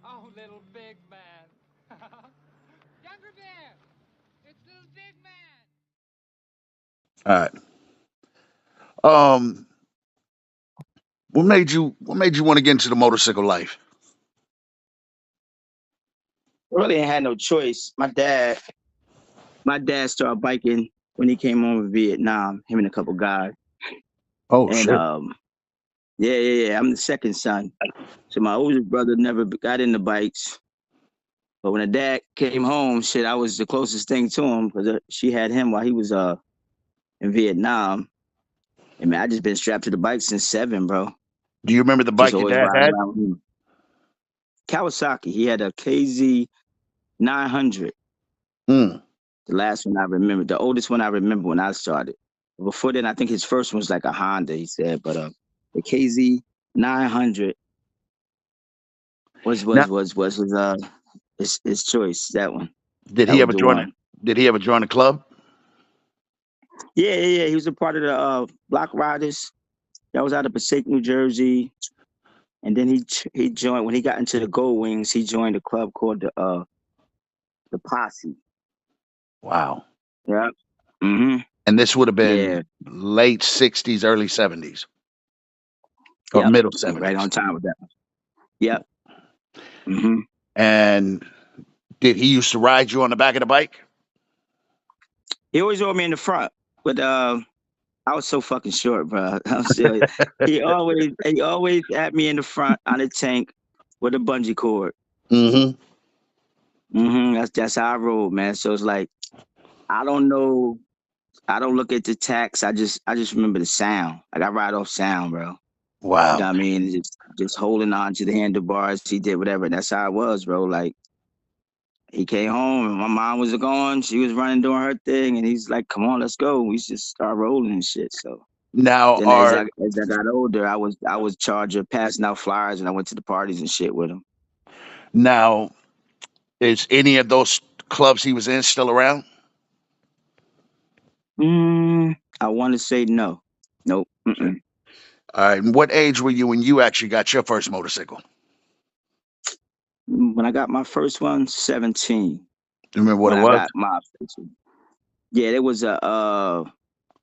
Oh, little big man. Younger bear. It's little big man. All right. Um, what made you want to get into the motorcycle life? Really ain't had no choice. My dad started biking when he came home from Vietnam, him and a couple guys. Oh And shit. yeah. I'm the second son. So my oldest brother never got into bikes. But when the dad came home, shit, I was the closest thing to him because she had him while he was in Vietnam. And man, I just been strapped to the bike since 7, bro. Do you remember the Just bike your always dad riding had? around with him. Kawasaki, he had a KZ 900. Hmm. The last one I remember, the oldest one I remember when I started. Before then, I think his first one was like a Honda. He said, but the KZ 900 was Now, was was was was uh his choice. That one, did that he was ever the join a one. Did he ever join a club? Yeah. He was a part of the Block Riders. That was out of Passaic, New Jersey. And then he joined when he got into the Gold Wings. He joined a club called the Posse. Wow. Yeah. Hmm. And this would have been Yeah. late '60s, early '70s, or Yep. middle Right '70s. on time with that. Yep. Hmm. And did he used to ride you on the back of the bike? He always rode me in the front, but I was so fucking short, bro. I'm serious. He always had me in the front on a tank with a bungee cord. Mm-hmm. That's how I roll, man. So it's like I don't know. I don't look at the tax. I just remember the sound. Like I ride off sound, bro. You know Wow. what I mean? Just holding on to the handlebars. He did whatever. That's how it was, bro. Like he came home and my mom was gone. She was running doing her thing, and he's like, "Come on, let's go." We just start rolling and shit. So Now, then as I got older, I was charged of passing out flyers, and I went to the parties and shit with him. now, is any of those clubs he was in still around? I want to say no, nope. Okay. Mm-mm. All right. And what age were you when you actually got your first motorcycle? When I got my first one, 17. Do you remember what it When I was? got my first one, yeah, it was a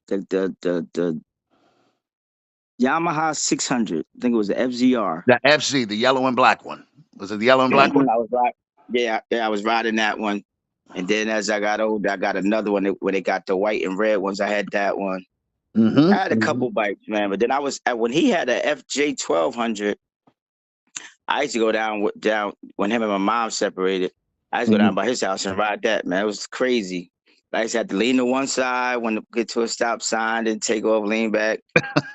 the Yamaha 600. I think it was the FZR. The FZ, the yellow and black one. Was it the yellow and I black one? was riding. Yeah, I was riding that one. And then as I got older, I got another one where they got the white and red ones. I had that one. I had a Mm-hmm. couple bikes, man. But then when he had a FJ 1200. I used to go down when him and my mom separated. I used to go Hmm. down by his house and ride that, man. It was crazy. I used to have to lean to one side when to get to a stop sign, then take off, lean back.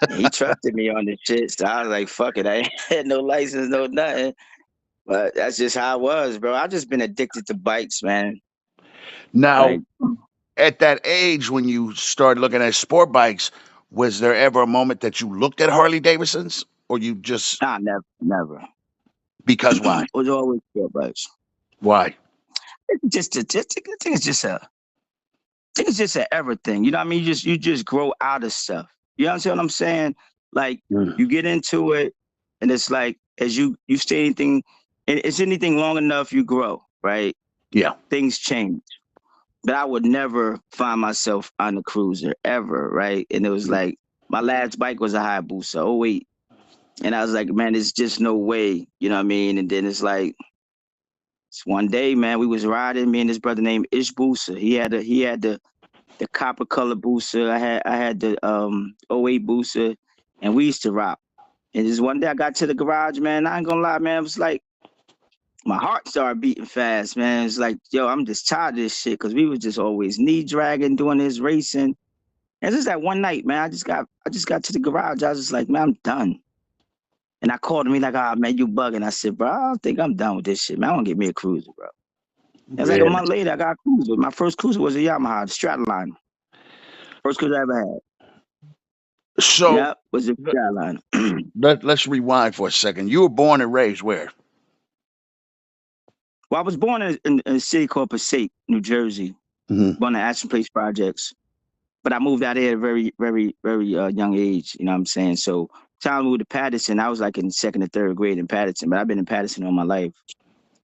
And he trusted me on this shit. So I was like, fuck it. I ain't had no license, no nothing. But that's just how it was, bro. I've just been addicted to bikes, man. Now, Like, at that age, when you started looking at sport bikes, was there ever a moment that you looked at Harley Davidsons, or you just nah, never. because why? It was always good bikes. Why? I think it's just a everything. You know what I mean? You just grow out of stuff. You understand what I'm saying? Like Mm. you get into it, and it's like as you stay anything, and it's anything long enough, you grow, right? Yeah. Things change. But I would never find myself on a cruiser ever, right? And it was like my last bike was a Hayabusa, oh wait. And I was like, man, there's just no way, you know what I mean? And then it's one day, man, we was riding, me and this brother named Ish Boosa. He had the copper color booster. I had the '08 booster, and we used to rock. And just one day I got to the garage, man. I ain't gonna lie, man. It was like my heart started beating fast, man. It's like, yo, I'm just tired of this shit because we was just always knee dragging, doing this racing. And just that one night, man, I just got to the garage. I was just like, man, I'm done. And I called him. He like, ah, man, you bugging. I said, bro, I don't think I'm done with this shit, man. I want to get me a cruiser, bro. It was like a Yeah. month later, I got a cruiser. My first cruiser was a Yamaha, the Stratline. First cruiser I ever had. So Yep, was a let, Stratline. let's rewind for a second. You were born and raised where? Well, I was born in a city called Passaic, New Jersey, Hmm. born in Ashton Place Projects. But I moved out here at a very, very, very young age. You know what I'm saying? So, time I moved to Patterson, I was like in second or third grade in Patterson. But I've been in Patterson all my life.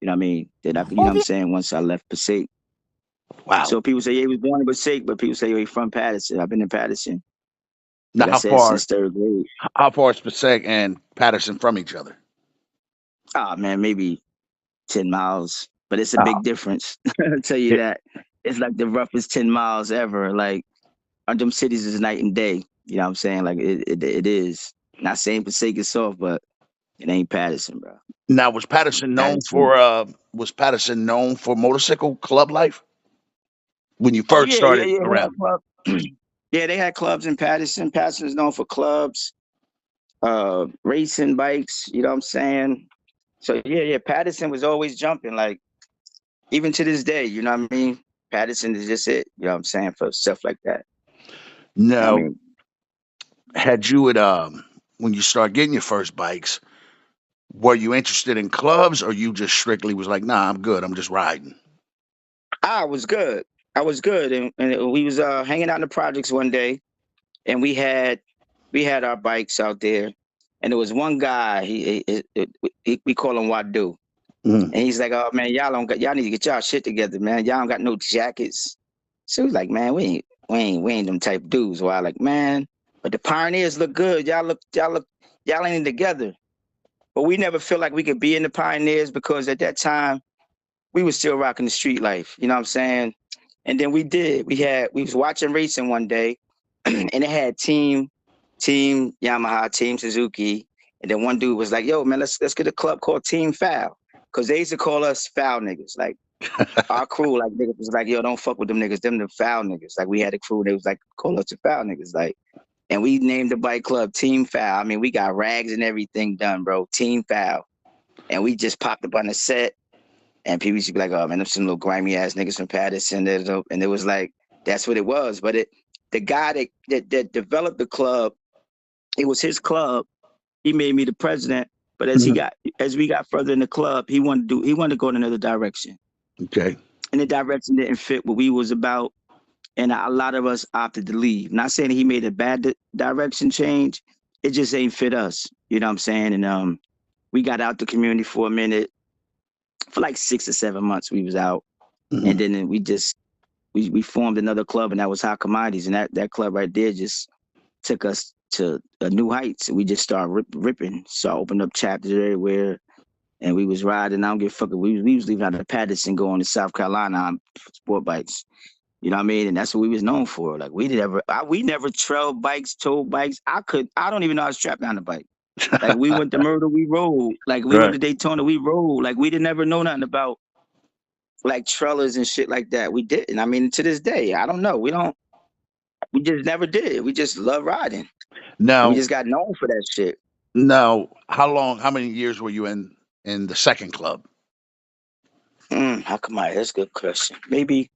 You know what I mean? That I, you know Oh, what I'm saying? Once I left Passaic. Wow. So people say, yeah, he was born in Passaic, but people say, yo, he from Patterson. I've been in Patterson, Now, like I said, since third grade. how far is Passaic and Patterson from each other? Ah, man, maybe 10 miles, but it's a Oh, big difference. I'll tell you yeah. that. It's like the roughest 10 miles ever. Like, them cities is night and day. You know what I'm saying? Like, it is. Not saying Passaic is soft, but it ain't Patterson, bro. Now, Patterson. Was Patterson known for motorcycle club life when you Oh, first yeah, yeah, started yeah. They had around? club. Yeah, they had clubs in Patterson. Patterson is known for clubs, racing bikes. You know what I'm saying? So, yeah, Patterson was always jumping. Like, even to this day, you know what I mean? Patterson is just it. You know what I'm saying? For stuff like that. I Now, mean, had you at when you start getting your first bikes, were you interested in clubs, or you just strictly was like, nah, I'm good, I'm just riding? I was good. I was good, and we was hanging out in the projects one day, and we had our bikes out there, and there was one guy. We call him Wadu, Mm. and he's like, "Oh man, y'all need to get y'all shit together, man. Y'all don't got no jackets." So he's like, "Man, we ain't them type dudes." So I like, man, but the pioneers look good. Y'all ain't together. But we never felt like we could be in the pioneers because at that time we was still rocking the street life. You know what I'm saying? And then we did. We was watching racing one day, and it had team Yamaha, team Suzuki, and then one dude was like, "Yo, man, let's get a club called Team Foul," because they used to call us foul niggas. Like our crew, like niggas was like, "Yo, don't fuck with them niggas. Them the foul niggas." Like we had a crew, they was like, "Call us the foul niggas." Like, and we named the bike club Team Foul. I mean, we got rags and everything done, bro. Team Foul, and we just popped up on the set. And people used to be like, "Oh man, them some little grimy ass niggas from Patterson." And it was like, that's what it was. But the guy that developed the club, it was his club. He made me the president. But Mhm. as we got further in the club, he wanted to go in another direction. Okay. And the direction didn't fit what we was about. And a lot of us opted to leave. Not saying he made a bad direction change. It just ain't fit us. You know what I'm saying? And we got out the community for a minute. For like 6 or 7 months, we was out. And Mhm. then we formed another club, and that was High Commodities, and that club right there just took us to a new heights. We just started ripping, so I opened up chapters everywhere, and we was riding. I don't give a fuck. We was leaving out of Patterson going to South Carolina on sport bikes. You know what I mean? And that's what we was known for. Like we never trailed bikes, towed bikes. I don't even know how to strap down a bike. Like we went to Murder, we rode. Like we went Right. to Daytona, we rode. Like we didn't ever know nothing about like trailers and shit like that. We didn't. I mean, to this day, I don't know. We just never did. We just love riding. And we Now, just got known for that shit. how many years were you in the second club? How come that's a good question. Maybe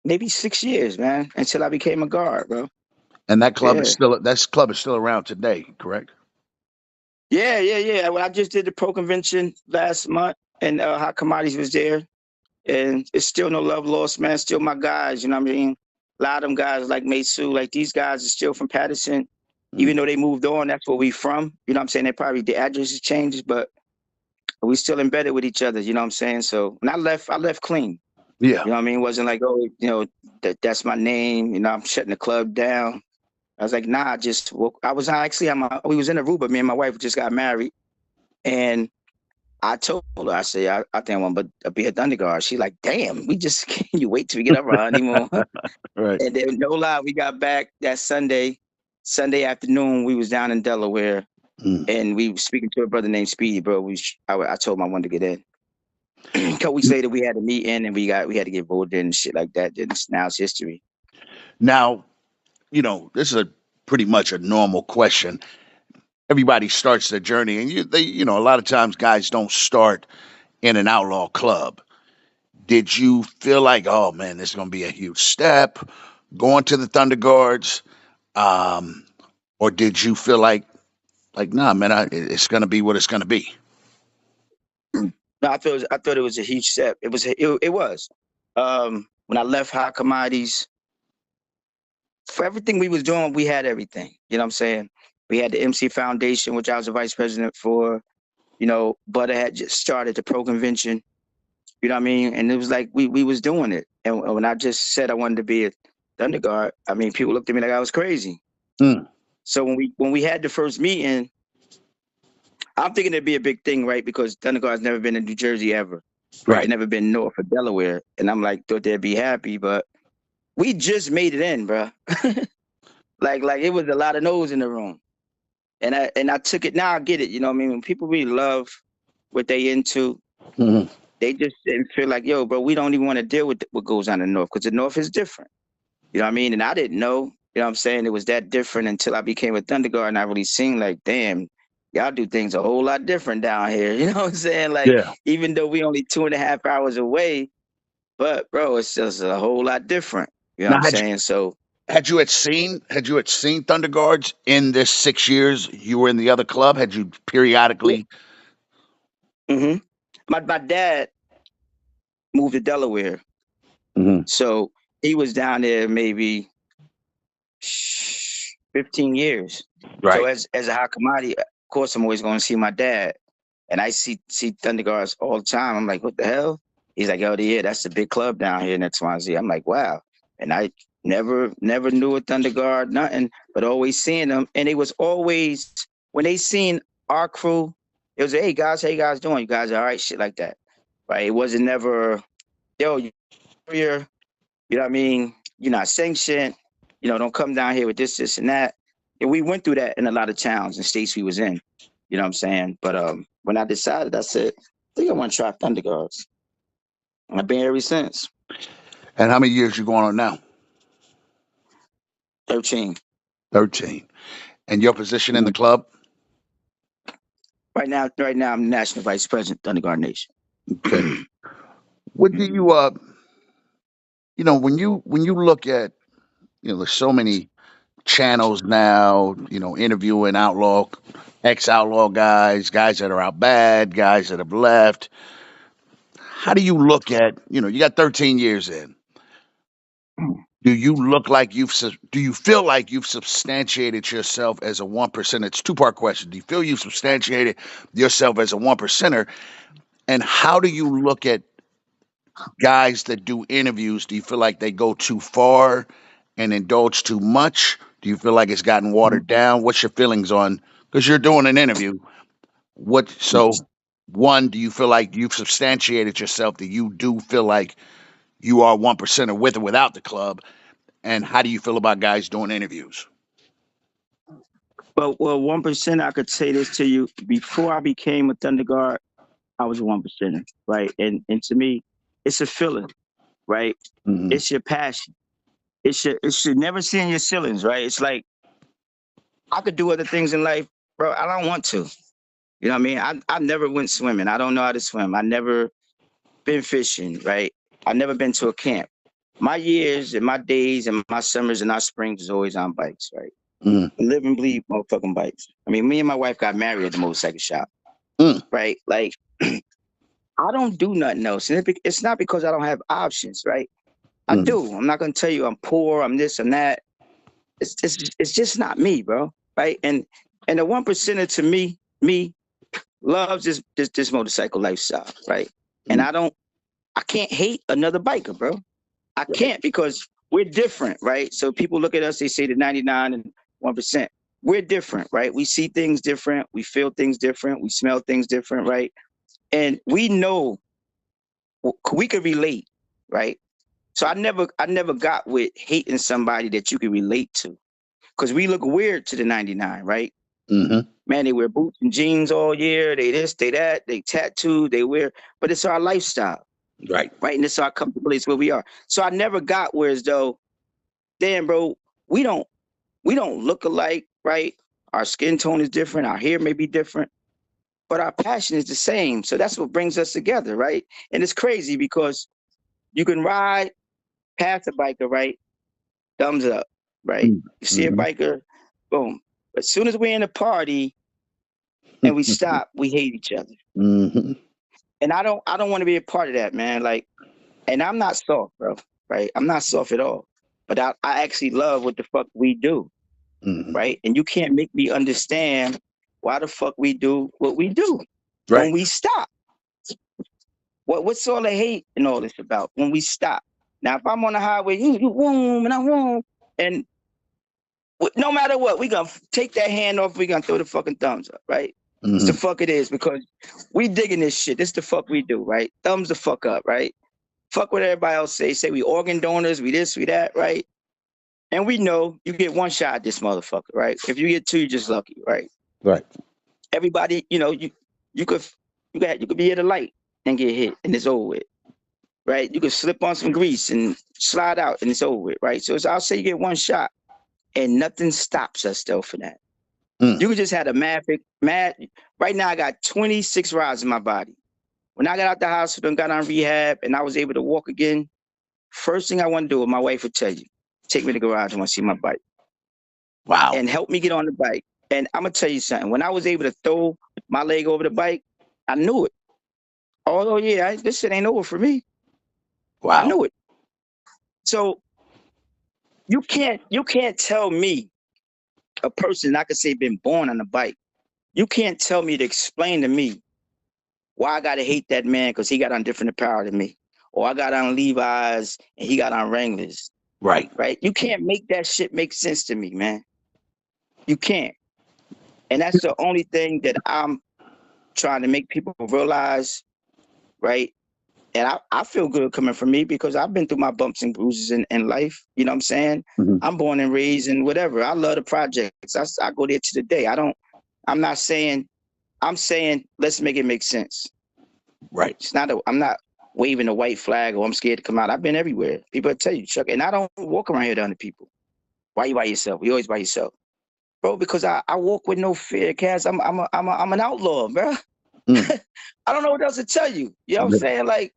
maybe 6 years, man, until I became a guard, bro. And Yeah. that club is still around today, correct? Yeah. Well, I just did the pro convention last month and Hot Commodities was there. And it's still no love lost, man. Still my guys, you know what I mean? A lot of them guys like Mesu, like these guys are still from Patterson. Even Mm. though they moved on, that's where we from. You know what I'm saying? They probably the addresses changes, but we still embedded with each other, you know what I'm saying? So when I left clean. Yeah. You know what I mean? It wasn't like, oh, that's my name, I'm shutting the club down. I was like, nah, just woke. I was actually we was in Aruba, me and my wife just got married. And I told her, I said, I think I want to be a Thunderguard. She like, damn, we just can you wait till we get up our honeymoon? Right. And then no lie, we got back that Sunday afternoon, we was down in Delaware Mm. and we was speaking to a brother named Speedy, bro. I told him I wanted to get in. A couple weeks later, we had a meeting and we had to get voted in and shit like that. Then now it's history. Now, this is a pretty much a normal question. Everybody starts their journey, and a lot of times guys don't start in an outlaw club. Did you feel like, oh man, this is going to be a huge step going to the Thunderguards, um, or did you feel like, nah, man, it's going to be what it's going to be? No, I thought it was a huge step. It was. When I left High Commodities, for everything we was doing, we had everything. You know what I'm saying? We had the MC Foundation, which I was the vice president for. You know, Butter had just started the pro convention. You know what I mean? And it was like we was doing it. And when I just said I wanted to be a Thunder Guard, I mean, people looked at me like I was crazy. Mm. So when we had the first meeting, I'm thinking it'd be a big thing, right? Because Thunder Guard's never been in New Jersey ever, right? They Right. never been north of Delaware, and I'm like, thought they'd be happy, but we just made it in, bro. Like it was a lot of no's in the room, and I took it. Now I get it. You know what I mean? When people really love what they into, Hmm. they just didn't feel like, yo, bro, we don't even want to deal with what goes on in the north because the north is different. You know what I mean? And I didn't know, you know what I'm saying, it was that different until I became a Thunder Guard and I really seen like, damn, y'all do things a whole lot different down here. You know what I'm saying? Like, Yeah. even though we only 2.5 hours away, but bro, it's just a whole lot different. You know what Now, I'm saying? So, had you had seen Thunder Guards in this 6 years you were in the other club? Had you yeah, periodically? hmm my dad moved to Delaware. Hmm. So he was down there maybe 15 years. So Right. as a high commodity, of course, I'm always going to see my dad. And I see Thunder Guards all the time. I'm like, what the hell? He's like, oh yeah, that's the big club down here in XYZ. I'm like, wow. And I never knew a Thunder Guard, nothing, but always seeing them. And it was always when they seen our crew, it was, hey guys, how you guys doing? You guys are all right, shit like that. Right. It wasn't never, yo, you're, you know what I mean? You're not sanctioned. You know, don't come down here with this, and that. And we went through that in a lot of towns and states we was in. You know what I'm saying? But when I decided, I said, I think I want to try Thunder Guards. And I've been here ever since. And how many years you going on now? 13. 13. And your position in the Mhm. club? Right now, I'm national vice president, Thunder Guard Nation. Okay. What do you when you look at, there's so many channels now, interviewing ex-outlaw guys that are out bad, guys that have left. How do you look at, you got 13 years in. Do you feel like you've substantiated yourself as a 1%? It's a two-part question. Do you feel you've substantiated yourself as a 1%er? And how do you look at guys that do interviews? Do you feel like they go too far and indulge too much? Do you feel like it's gotten watered down? What's your feelings on, because you're doing an interview? One, do you feel like you've substantiated yourself, that you do feel like you are 1%er with or without the club? And how do you feel about guys doing interviews? Well, 1%, I could say this to you. Before I became a Thunder Guard, I was a 1%er, right? And to me, it's a feeling, right? Hmm. It's your passion. It's your never seeing your ceilings, right? It's like I could do other things in life, bro. I don't want to. You know what I mean? I never went swimming. I don't know how to swim. I never been fishing, right? I never been to a camp. My years and my days and my summers and our springs is always on bikes, right? Hmm. Live and bleed motherfucking bikes. I mean, me and my wife got married at the motorcycle shop, Mm. right? Like I don't do nothing else. And it's not because I don't have options, right? I Mm. do. I'm not gonna tell you I'm poor, I'm this and that. It's just not me, bro. Right? And the 1%er to me loves this motorcycle lifestyle, right? And Mm. I can't hate another biker, bro. I Right. can't because we're different, right? So people look at us, they say the 99 and 1%. We're different, right? We see things different, we feel things different, we smell things different, right? And we know we could relate, right? So I never got with hating somebody that you can relate to. Because we look weird to the 99, right? Hmm. Man, they wear boots and jeans all year. They this, they that, they tattoo, they wear, but it's our lifestyle, Right. right? And it's our comfortability, it's where we are. So I never got where as though, damn, bro, we don't we don't look alike, right? Our skin tone is different, our hair may be different, but our passion is the same. So that's what brings us together, right? And it's crazy because you can ride past a biker, right? Thumbs up, right? You see a Mm-hmm. biker, boom. As soon as we're in a party and we stop, we hate each other. Hmm. And I don't want to be a part of that, man. Like, and I'm not soft, bro. Right? I'm not soft at all. But I actually love what the fuck we do. Hmm. right? And you can't make me understand why the fuck we do what we do when Right. we stop. What's all the hate and all this about when we stop? Now, if I'm on the highway, you boom and I boom, and no matter what, we gonna take that hand off. We gonna throw the fucking thumbs up, right? It's the Hmm. fuck it is because we digging this shit. This the fuck we do, right? Thumbs the fuck up, right? Fuck what everybody else say. Say we organ donors, we this, we that, right? And we know you get one shot at this motherfucker, right? If you get two, you're just lucky, right? Right. Everybody, you could you could be at a light and get hit and it's over with, right? You could slip on some grease and slide out and it's over with, right? So I'll say you get one shot and nothing stops us though for that. Mm. You could just had a mad. Right now, I got 26 rods in my body. When I got out the hospital and got on rehab and I was able to walk again, first thing I want to do, my wife would tell you, take me to the garage. I want to see my bike Wow. and help me get on the bike. And I'm gonna tell you something. When I was able to throw my leg over the bike, I knew it. Oh yeah, this shit ain't over for me. I Wow. knew it. So you can't tell me a person I could say been born on a bike. You can't tell me to explain to me why I gotta hate that man because he got on different apparel than me, or I got on Levi's and he got on Wranglers. Right. Right? You can't make that shit make sense to me, man. You can't. And that's the only thing that I'm trying to make people realize, right? And I feel good coming from me because I've been through my bumps and bruises in life. You know what I'm saying? Hmm. I'm born and raised and whatever. I love the projects. I go there to the day. I'm not saying, I'm saying, let's make it make sense. Right. I'm not waving a white flag or I'm scared to come out. I've been everywhere. People tell you, Chuck, and I don't walk around here to other people. Why you by yourself? You always by yourself. Bro, because I walk with no fear, Cass. I'm an outlaw, bro. Mm. I don't know what else to tell you. You know what I'm Yeah. saying? Like,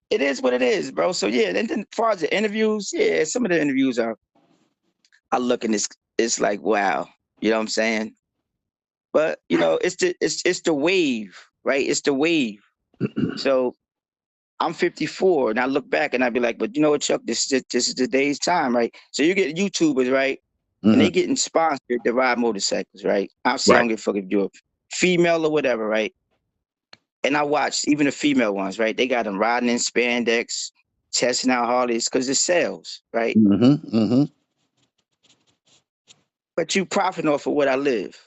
it is what it is, bro. So yeah, and then as far as the interviews, yeah, some of the interviews I look and it's like, wow. You know what I'm saying? But it's the wave, right? It's the wave. So I'm 54, and I look back and I'd be like, but you know what, Chuck? This is the day's time, right? So you get YouTubers, right? And Hmm. they getting sponsored to ride motorcycles, right? I'll say I Right. don't give a fuck if you're female or whatever, right? And I watched even the female ones, right? They got them riding in spandex, testing out Harleys because it sells, right? Hmm. Hmm. But you profiting off of what I live,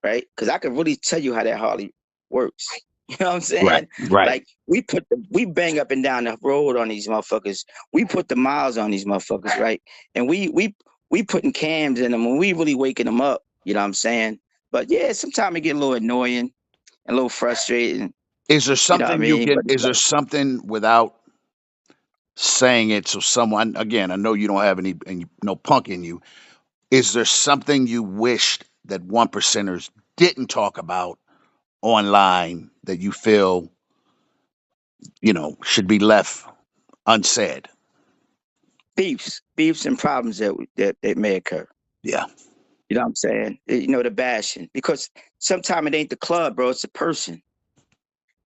right? Because I can really tell you how that Harley works. You know what I'm Right. saying? Right. Like we bang up and down the road on these motherfuckers. We put the miles on these motherfuckers, right? And we putting cams in them and we really waking them up. You know what I'm saying? But yeah, sometimes it get a little annoying and a little frustrating. Is there You know what I something you mean? can? But it's Is there like something without saying it? So someone again, I know you don't have no punk in you. Is there something you wished that one percenters didn't talk about online that you feel should be left unsaid? beefs and problems that may occur. Yeah. You know what I'm saying? The bashing because sometimes it ain't the club, bro. It's the person.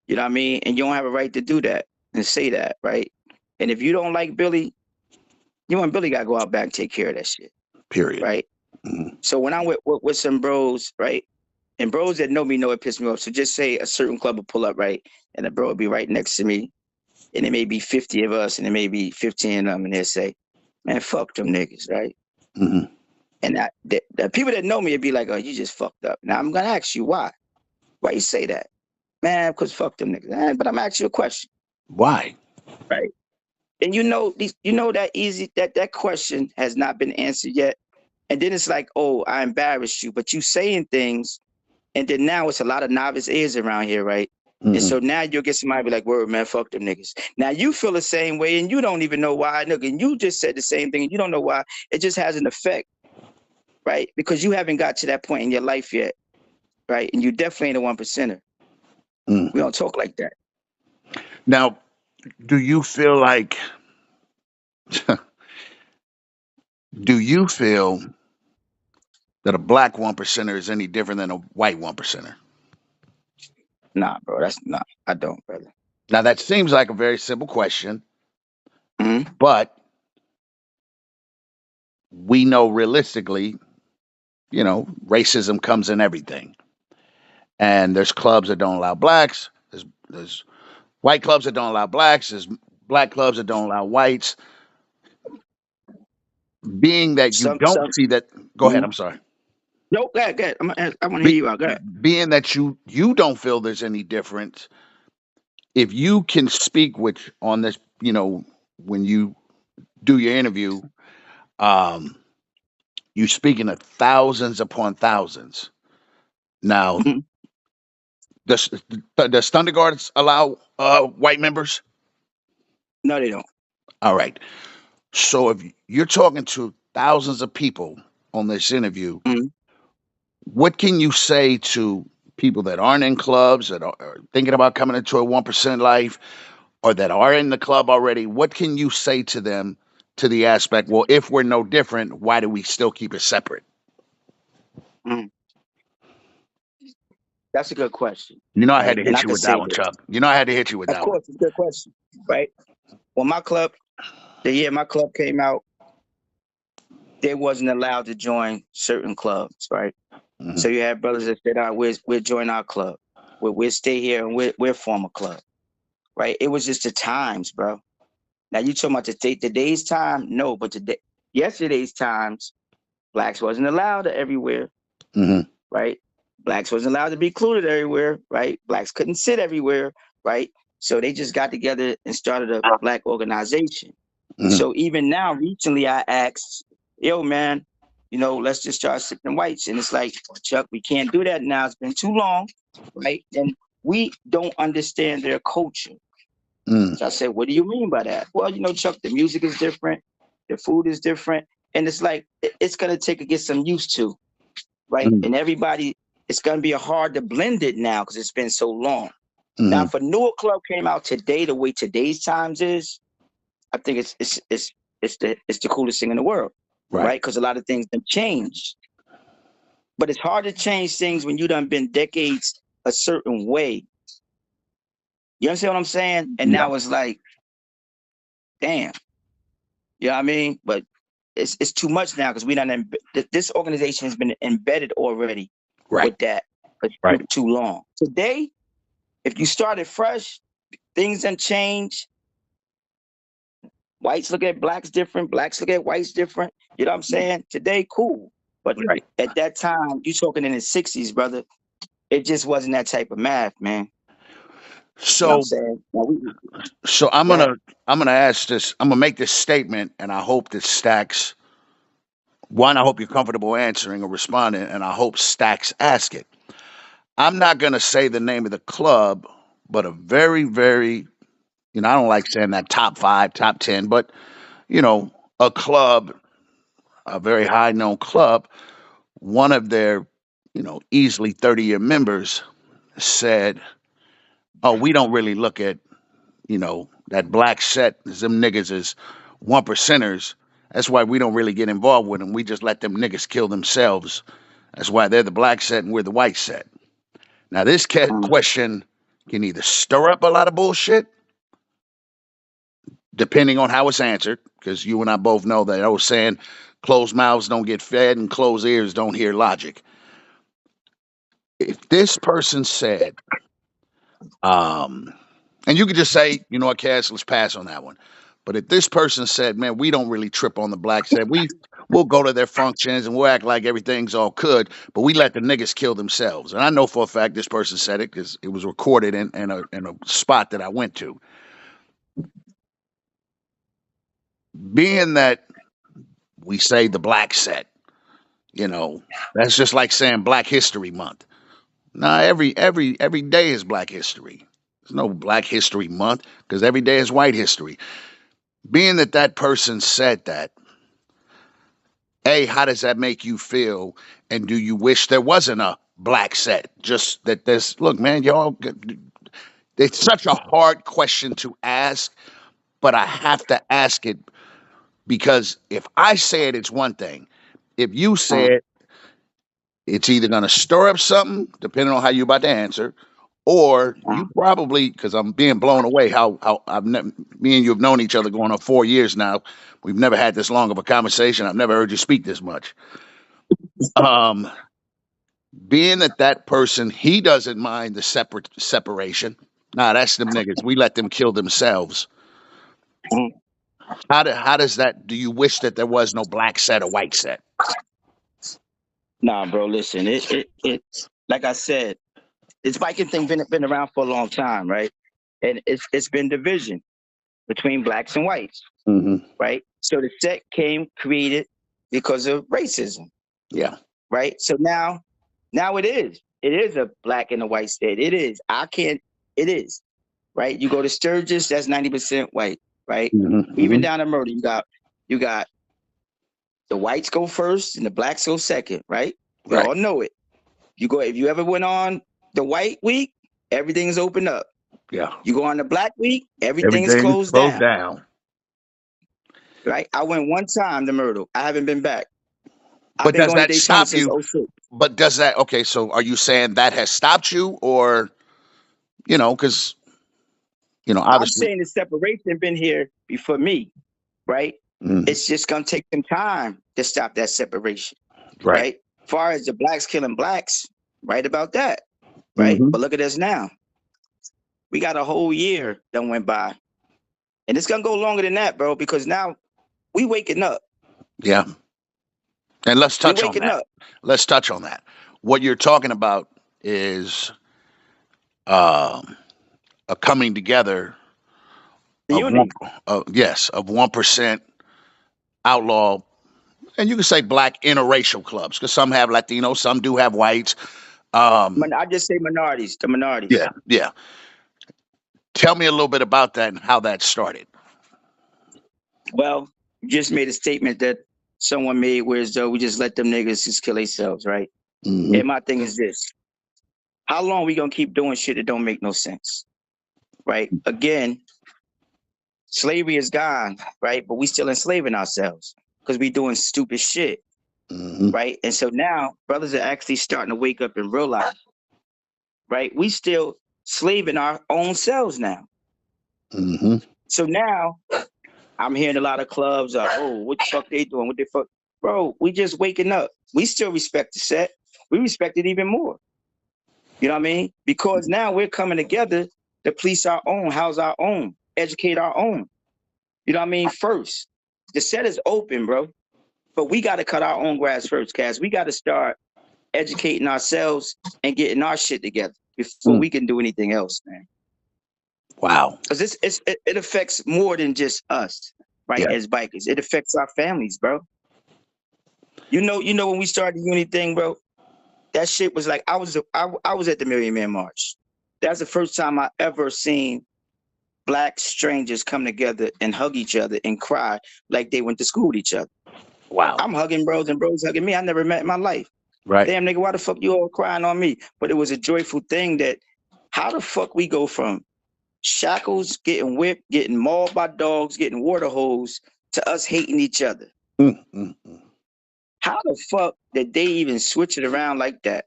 You know what I mean? And you don't have a right to do that and say that, right? And if you don't like Billy, you and Billy gotta go out back and take care of that shit, Period. right? Hmm. So when I'm with some bros, right? And bros that know me know it pissed me off. So just say a certain club will pull up, right? And the bro will be right next to me. And it may be 50 of us and it may be 15 of them. And they'll say, man, fuck them niggas, right? Hmm. And the people that know me would be like, oh, you just fucked up. Now I'm gonna ask you why. Why you say that? Man, because fuck them niggas. But I'm asking you a question, Why? right? And that easy that question has not been answered yet. And then it's like, oh, I embarrassed you, but you saying things, and then now it's a lot of novice ears around here, right? And Hmm. so now you'll get somebody be like, word, man, fuck them niggas. Now you feel the same way and you don't even know why. Look, and you just said the same thing and you don't know why. It just has an effect, right? Because you haven't got to that point in your life yet, right? And you definitely ain't a one percenter. Mm. We don't talk like that. Now, do you feel like? Do you feel that a black one percenter is any different than a white one percenter? Nah, bro, that's not. I don't, brother. Now, that seems like a very simple question, Mm-hmm. but we know realistically. racism comes in everything. And there's clubs that don't allow blacks. There's white clubs that don't allow blacks. There's black clubs that don't allow whites. Being that you don't Some. see that, go ahead. Mhm. I'm sorry. Nope, go ahead, go ahead. I want to Be, hear you out. Go ahead. being that you don't feel there's any difference, if you can speak which on this, when you do your interview, um, you speaking of thousands upon thousands. Now, Mhm. does does Thunderguards allow white members? No, they don't. All right. So if you're talking to thousands of people on this interview, Mhm. what can you say to people that aren't in clubs that are thinking about coming into a 1% life or that are in the club already? What can you say to them to the aspect, well, if we're no different, why do we still keep it separate? Mhm. That's a good question, I had right? to And hit I you could with that say one, this. Chuck. I had to hit you with Of that one. course, it's a good question, right? When my club, the year my club came out, they wasn't allowed to join certain clubs, right? Hmm. So you had brothers that said, we'll join our club. We'll stay here and we'll form a club, right? It was just the times, bro. Now you talking about today's time? No, but yesterday's times, blacks wasn't allowed everywhere, Hmm. right? Blacks wasn't allowed to be included everywhere, right? Blacks couldn't sit everywhere, right? So they just got together and started a black organization. Hmm. So even now, recently I asked, yo, man, let's just start sipping whites. And it's like, Chuck, we can't do that now. It's been too long, right? And we don't understand their culture. Hmm. So I said, what do you mean by that? Well, Chuck, the music is different, the food is different. And it's like, it's going to take to get some used to, right? Hmm. And everybody, it's going to be hard to blend it now because it's been so long. Now, Hmm. if a newer club came out today, the way today's times is, I think it's the coolest thing in the world, Right. right? Because a lot of things have changed. But it's hard to change things when you done been decades a certain way. You understand what I'm saying? And Yeah. now it's like, damn, you know what I mean? But it's too much now because we done this organization has been embedded already Right. with that for Right. too long. Today, if you started fresh, things done change. Whites look at blacks different, blacks look at whites different. You know what I'm saying? Today, cool. But Right. at that time, you talking in the 60s, brother, it just wasn't that type of math, man. You know what I'm So saying? Now so go ahead. I'm gonna ask this. I'm gonna make this statement, and I hope that Stacks. One, I hope you're comfortable answering or responding, and I hope Stacks ask it. I'm not gonna say the name of the club, but a very, very, I don't like saying that top five, top 10, but you know, a club, a very high known club, one of their, easily 30-year members said, oh, we don't really look at, that black set, them niggas is one percenters. That's why we don't really get involved with them. We just let them niggas kill themselves. That's why they're the black set and we're the white set. Now, this Um, question can either stir up a lot of bullshit, depending on how it's answered, because you and I both know that I was saying closed mouths don't get fed and closed ears don't hear logic. If this person said, um, and you could just say, you know what, Cass, let's pass on that one. But if this person said, man, we don't really trip on the black set, we'll go to their functions and we'll act like everything's all good, but we let the niggas kill themselves. And I know for a fact this person said it because it was recorded in a spot that I went to. Being that we say the black set, you know, that's just like saying Black History Month. Nah, every day is Black History. There's no Black History Month because every day is White History. Being that that person said that, A, how does that make you feel? And do you wish there wasn't a black set? Just that there's, look, man, y'all, it's such a hard question to ask, but I have to ask it because if I say it, it's one thing. If you say um, it, it's either going to stir up something, depending on how you're about to answer, or you um, probably, because I'm being blown away how me and you have known each other going on 4 years now. We've never had this long of a conversation. I've never heard you speak this much. Um, being that person, he doesn't mind the separation. Nah, that's them niggas. We let them kill themselves. Mhm. How does that? Do you wish that there was no black set or white set? Nah, bro, listen, it like I said, this Viking thing been around for a long time, right? And it's been division between blacks and whites, Hmm. right? So the set came created because of racism, Yeah. right? So now it is a black and a white state. It is. I can't. It is, right? You go to Sturgis, that's 90% white, right? Hmm. Even Hmm. down to Murder, you got the whites go first and the blacks go second, right? We Right. all know it. You go if you ever went on the white week, everything's open up. Yeah. You go on the black week, everything is Everything closed closed down. down. Right? I went one time to Myrtle. I haven't been back. I've But been does going to that Daytona stop since you? '06. But does that? Okay. So are you saying that has stopped you, or because I'm obviously. saying the separation been here before me, right? Mhm. It's just gonna take some time to stop that separation, Right. right? Far as the blacks killing blacks, right about that, right? Hmm. But look at us now. We got a whole year that went by. And it's gonna go longer than that, bro, because now we waking up. Yeah. And let's We touch on waking that. up. Let's touch on that. What you're talking about is um, a coming together The of one, unity. yes, of 1% outlaw, and you can say black interracial clubs because some have Latinos, some do have whites. Um, I just say minorities, the yeah, minorities. yeah. Tell me a little bit about that and how that started. Well, you just made a statement that someone made where as though we just let them niggas just kill themselves, right? Hmm. And my thing is this. How long we gonna keep doing shit that don't make no sense? Right? Again, slavery is gone, right? But we still enslaving ourselves because we doing stupid shit, Hmm. right? And so now brothers are actually starting to wake up and realize, right? We still slaving our own selves now. Hmm. So now I'm hearing a lot of clubs, oh, what the fuck they doing? What the fuck? Bro, we just waking up. We still respect the set. We respect it even more. You know what I mean? Because now we're coming together to police our own, house our own, educate our own. You know what I mean? First, the set is open, bro. But we got to cut our own grass first, Cass. We got to start educating ourselves and getting our shit together before we Mm. can do anything else, man. Wow. Because it affects more than just us, right? Yeah. As bikers, it affects our families, bro. When we started the unity thing, bro, that shit was like I was at the Million Man March. That's the first time I ever seen black strangers come together and hug each other and cry like they went to school with each other. Wow. I'm hugging bros and bros hugging me. I never met in my life. Right. Damn nigga, why the fuck you all crying on me? But it was a joyful thing that how the fuck we go from shackles, getting whipped, getting mauled by dogs, getting water hose to us hating each other. Mm, mm, mm. How the fuck did they even switch it around like that?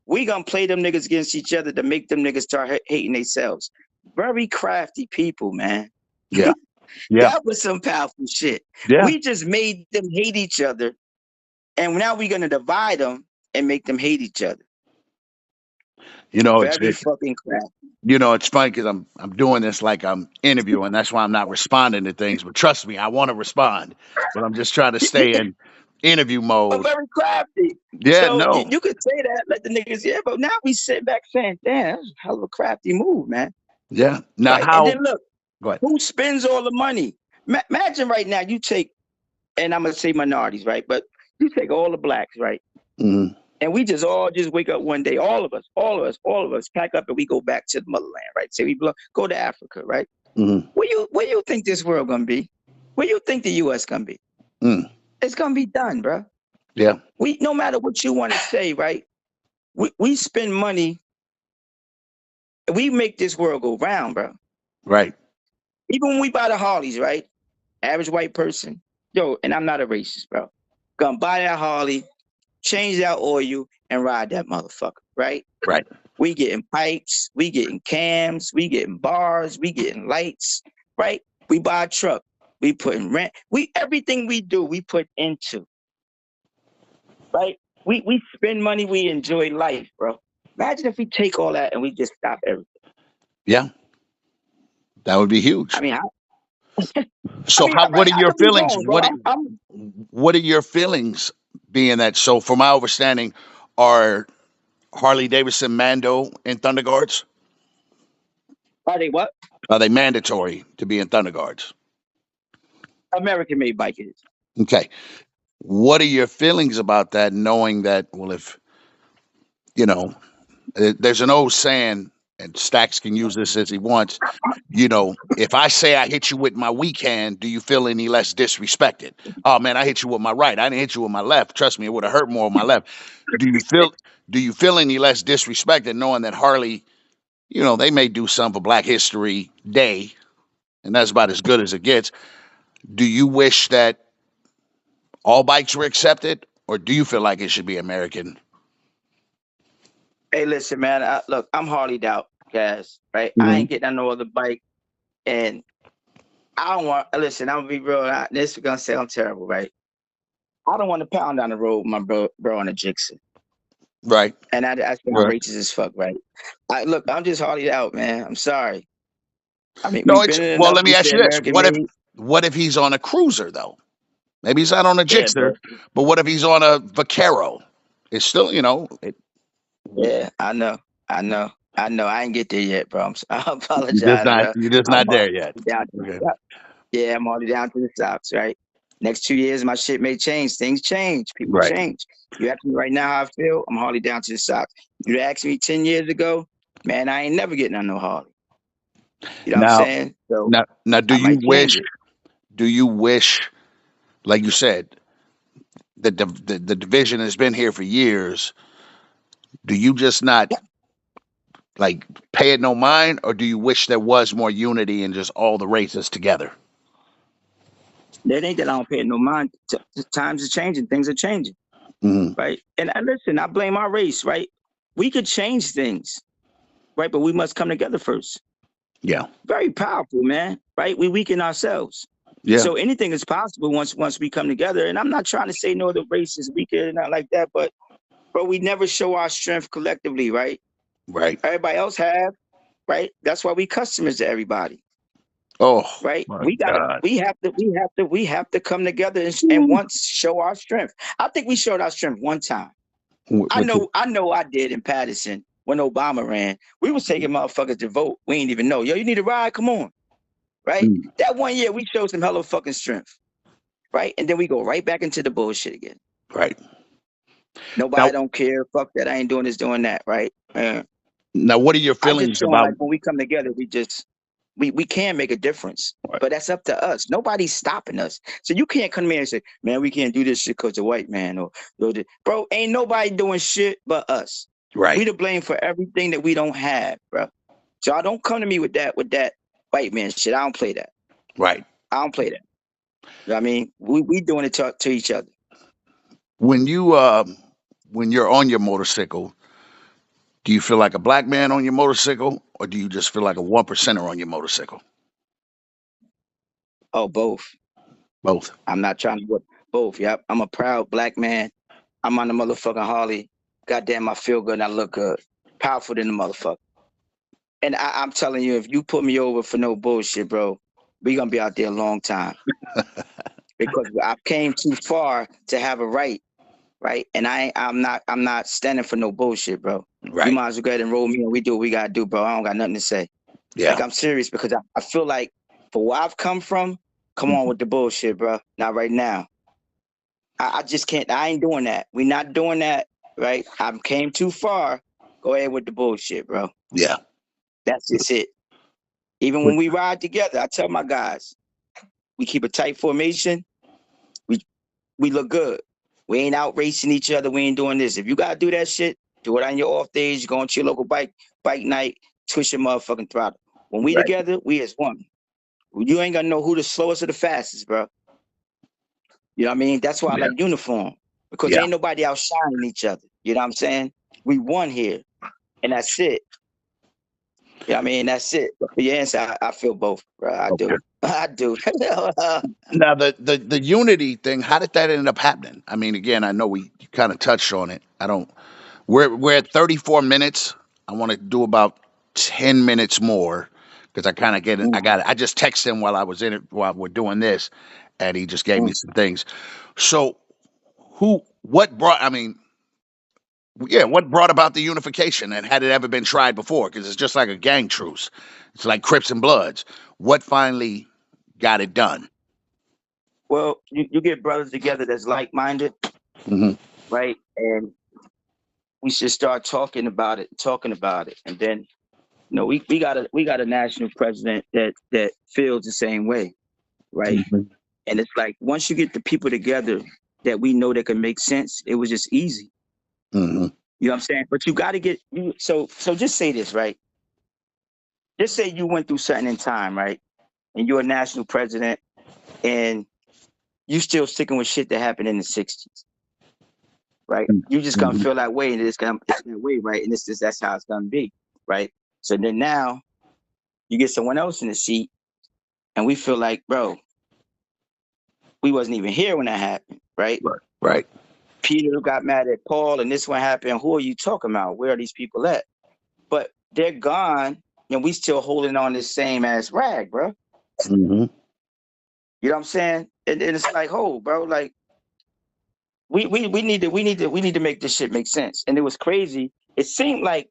We gonna play them niggas against each other to make them niggas start hating themselves. Very crafty people, man. Yeah. Yeah. That was some powerful shit. Yeah. We just made them hate each other, and now we're gonna divide them and make them hate each other. It's Very fucking crafty. it's funny because I'm doing this like I'm interviewing. That's why I'm not responding to things. But trust me, I want to respond, but I'm just trying to stay in interview But mode. very crafty. Yeah. So No. you could say that, let the niggas, yeah, but now we sit back saying, damn, that's a hell of a crafty move, man. Yeah. Now Right? And then how? look, Go ahead. who spends all the money? Imagine right now you take, and I'm gonna say minorities, right? But you take all the blacks, right? Hmm. And we just all just wake up one day, all of us pack up and we go back to the motherland, right? Say go to Africa, right? Hmm. Where you think this world gonna be? Where you think the US gonna be? Mm. It's gonna be done, bro. Yeah. We no matter what you want to say, right? We spend money, we make this world go round, bro. Right. Even when we buy the Harleys, right? Average white person, yo, and I'm not a racist, bro. Gonna buy that Harley, change that oil, and ride that motherfucker, right? Right. We getting pipes, we getting cams, we getting bars, we getting lights, right? We buy a truck, we put in rent, we everything we do, we put into, right? we spend money, we enjoy life, bro. Imagine if we take all that and we just stop everything. Yeah, that would be I huge. mean, how, I So mean, how? right? What are I your could be feelings? wrong, bro. I'm What are your feelings? Being that, so from my understanding, are Harley Davidson Mando in Thunder Guards? are they what? Are they mandatory to be in Thunder Guards? American made bikers. Okay. What are your feelings about that? Knowing that, well, if you know, there's an old saying, and Stacks can use this as he wants. If I say I hit you with my weak hand, do you feel any less disrespected? Oh man, I hit you with my right. I didn't hit you with my left. Trust me, it would have hurt more with my left. Do you feel do you feel any less disrespected knowing that Harley, they may do something for Black History Day, and that's about as good as it gets. Do you wish that all bikes were accepted, or do you feel like it should be American? Hey, listen, man. Look, I'm Harley Doubt, guys. Right? I Hmm. ain't getting on no other bike, and I don't want. Listen, I'm gonna be real. This is gonna sound terrible, right? I don't want to pound down the road with my bro on a Jixon. Right. And I sound Right. racist as fuck, right? Look, I'm just Harley Out, man. I'm sorry. I mean, No, we've it's been in well. enough. Let We me ask say you this: American made. what if he's on a cruiser though? Maybe he's not on a Yeah, Gixxer, bro. but what if he's on a Vaquero? It's still, Yeah, I know. I know. I know. I ain't get there yet, bro. I you're just apologize, not bro. you're just I'm not there yet. down to the Okay. south. Yeah, I'm already down to the south, right? Next 2 years, my shit may change. Things change. People Right. change. You ask me right now how I feel, I'm Harley down to the south. You asked me 10 years ago, man, I ain't never getting on no Harley. You know what I'm Now, saying? So now, I might change it. do you wish, like you said, that the division has been here for years? Do you just not like pay it no mind, or do you wish there was more unity and just all the races together? That ain't that I don't pay no mind. Times are changing. Things are changing, Hmm. right? And listen, I blame our race, right? We could change things, right? But we must come together first. Yeah. Very powerful, man, right? We weaken ourselves. Yeah. So anything is possible once we come together. And I'm not trying to say no other race is weaker, not like that, but we never show our strength collectively, right? Right. Everybody else have, right? That's why we customers to everybody, Oh right? my We gotta, God. we have to come together and Woo. once show our strength. I think we showed our strength one time. Which is I know I did in Patterson when Obama ran. We was taking motherfuckers to vote. We ain't even know. Yo, you need a ride? Come on, right? mm, That one year we showed some hella fucking strength, right? And then we go right back into the bullshit again. right. Nobody Now, don't care. Fuck that. I ain't doing this, doing that, right? what are your I'm just feelings feeling about? like when we come together, we can make a difference. But that's up to us. Nobody's stopping us. So you can't come here and say, man, we can't do this shit because the white man bro, ain't nobody doing shit but us. We Right. to blame for everything that we don't have, bro. So I don't come to me with that white man shit. I don't play that. Right. I don't play that. You know what I mean? We doing it to each other. When you when you're on your motorcycle, do you feel like a black man on your motorcycle, or do you just feel like a one percenter on your motorcycle? Oh, both. Both. I'm not trying to what both. Yep. I'm a proud black man. I'm on the motherfucking Harley. Goddamn, I feel good and I look good. Powerful than the motherfucker. And I'm telling you, if you put me over for no bullshit, bro, we gonna be out there a long time. Because I came too far to have a right? And I'm not standing for no bullshit, bro. You Right. might as well go ahead and roll me and we do what we gotta do, bro. I don't got nothing to say. Like Yeah. I'm serious because I feel like for where I've come from, come on with the bullshit, bro. Not right now. I just can't. I ain't doing that. We not doing that, right? I came too far. Go ahead with the bullshit, bro. Yeah. That's just it. Even when Which- we ride together, I tell my guys, we keep a tight formation. We we look good. We ain't out racing each other. We ain't doing this. If you gotta do that shit, do it on your off days. You go into your local bike night, twist your motherfucking throttle. When we Right. together, we as one. You ain't gonna know who the slowest or the fastest, bro. You know what I mean? That's why I Yeah. like uniform because Yeah. ain't nobody outshining each other. You know what I'm saying? We won here, and that's it. Yeah, I mean, that's it. But for your answer, I feel both, bro. I Okay. do. I do. Now the unity thing, how did that end up happening? I mean, again, I know we kind of touched on it. I don't. We're at 34 minutes. I want to do about 10 minutes more because I kind of get it. Mm, I just texted him while I was in it while we're doing this, and he just gave me mm. some things. So what brought? I mean, yeah, what brought about the unification, and had it ever been tried before? Because it's just like a gang truce. It's like Crips and Bloods. What finally got it done? Well, you get brothers together that's like minded, Hmm. right? And we should start talking about it, and then we got a national president that feels the same way, right? Hmm. And it's like once you get the people together that we know that can make sense, it was just easy. Hmm. You know what I'm saying? But you got to get you. So just say this, right? Just say you went through something in time, right? And you're a national president, and you still sticking with shit that happened in the '60s, right? You just gonna Hmm. feel that way, and it's that way, right? And that's how it's gonna be, right? So then now you get someone else in the seat, and we feel like, bro, we wasn't even here when that happened, right? Right. Right. Peter got mad at Paul, and this one happened. Who are you talking about? Where are these people at? But they're gone, and we still holding on this same ass rag, bro. Hmm. You know what I'm saying? And it's like, oh, bro, like we need to make this shit make sense. And it was crazy. It seemed like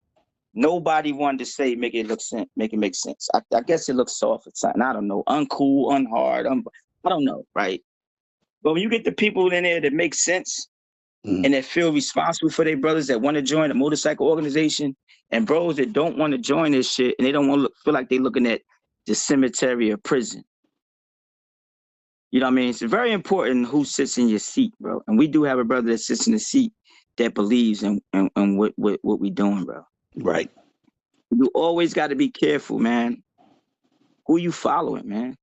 nobody wanted to say make it look sense, make it make sense. I guess it looks soft or something. I don't know, uncool, unhard. I don't know, right? But when you get the people in there that make sense Hmm. and that feel responsible for their brothers that want to join a motorcycle organization, and bros that don't want to join this shit and they don't want to feel like they're looking at the cemetery or prison. You know what I mean? It's very important who sits in your seat, bro. And we do have a brother that sits in the seat that believes in what we doing, bro. Right. You always got to be careful, man. Who you following, man?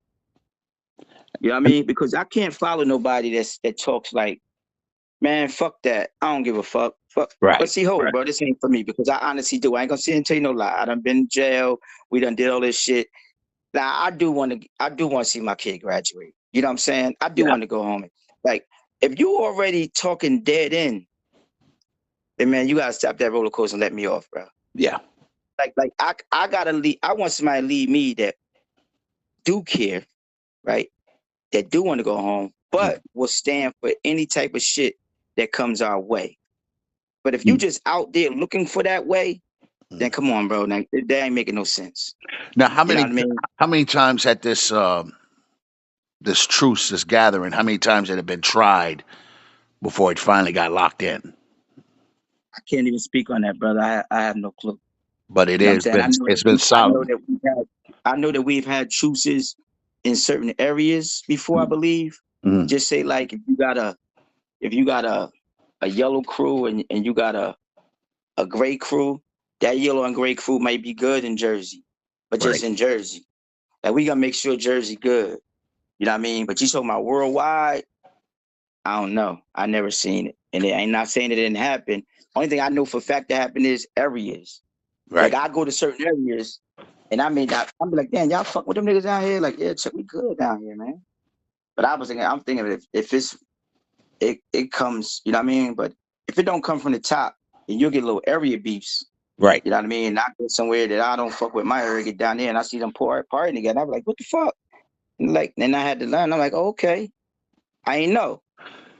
You know what I mean? Because I can't follow nobody that talks like, man, fuck that. I don't give a fuck. Fuck. But Right. see, hold, Right. bro, this ain't for me because I honestly do. I ain't gonna sit and tell you no lie. I done been in jail. We done did all this shit. Now I do want to see my kid graduate. You know what I'm saying? I do Yeah. want to go home. Like, if you already talking dead end, then man, you gotta stop that roller coaster and let me off, bro. Yeah. Like I gotta lead. I want somebody to lead me that do care, right? That do want to go home, but will stand for any type of shit that comes our way. But if you Mhm. just out there looking for that way, then come on, bro. Now, that ain't making no sense. Now, You know what I mean? how many times at this truce, this gathering, how many times had it been tried before it finally got locked in? I can't even speak on that, brother. I have no clue. But it You know what I'm is saying? been it's been solid. I know that we've had truces in certain areas before, I Mm-hmm. believe. Mm-hmm. Just say like if you got a yellow crew and you got a gray crew, that yellow and gray crew might be good in Jersey, but Right. just in Jersey. Like we gotta make sure Jersey good. You know what I mean? But you talking about worldwide, I don't know. I never seen it. And I'm not saying it didn't happen. Only thing I know for a fact that happened is areas. Like Right. I go to certain areas and I'm be like, damn, y'all fuck with them niggas down here. Like, yeah, check, we good down here, man. But I'm thinking if it comes, you know what I mean? But if it don't come from the top, then you'll get little area beefs. Right. You know what I mean? And I go somewhere that I don't fuck with my area, get down there and I see them partying together. I'm like, what the fuck? And like, then I had to learn. I'm like, oh, okay, I ain't know.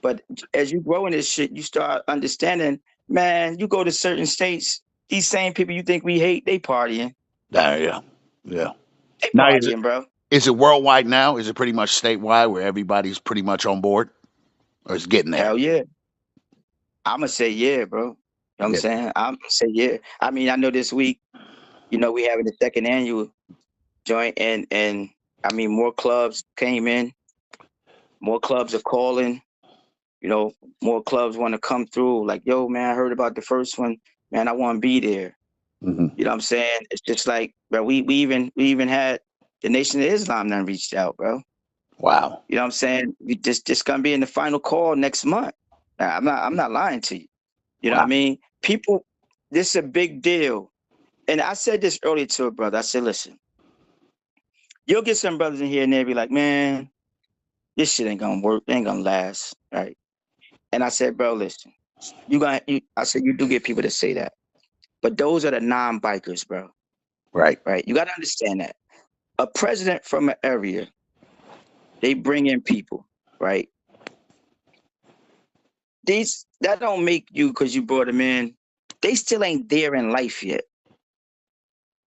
But as you grow in this shit, you start understanding, man, you go to certain states, these same people you think we hate, they partying. Yeah. Yeah. They Now partying, bro. is it worldwide now? Is it pretty much statewide where everybody's pretty much on board, or is getting there? Hell yeah. I'ma say yeah, bro. You know what I'm Yeah. saying? I'm say yeah. I mean, I know this week, we having the second annual joint and I mean more clubs came in, more clubs are calling, you know, more clubs want to come through. Like, yo, man, I heard about the first one. Man, I want to be there. Hmm. You know what I'm saying? It's just like, bro, we even had the Nation of Islam that reached out, bro. Wow. You know what I'm saying? We just gonna be in the final call next month. Now, I'm not lying to you. You know what I Wow. mean? People, this is a big deal. And I said this earlier to a brother. I said, listen, you'll get some brothers in here and they'll be like, man, this shit ain't gonna work. It ain't gonna last. Right. And I said, bro, listen, I said, you do get people that say that. But those are the non-bikers, bro. Right. Right. You got to understand that. A president from an area, they bring in people, right? These that don't make you because you brought them in. They still ain't there in life yet.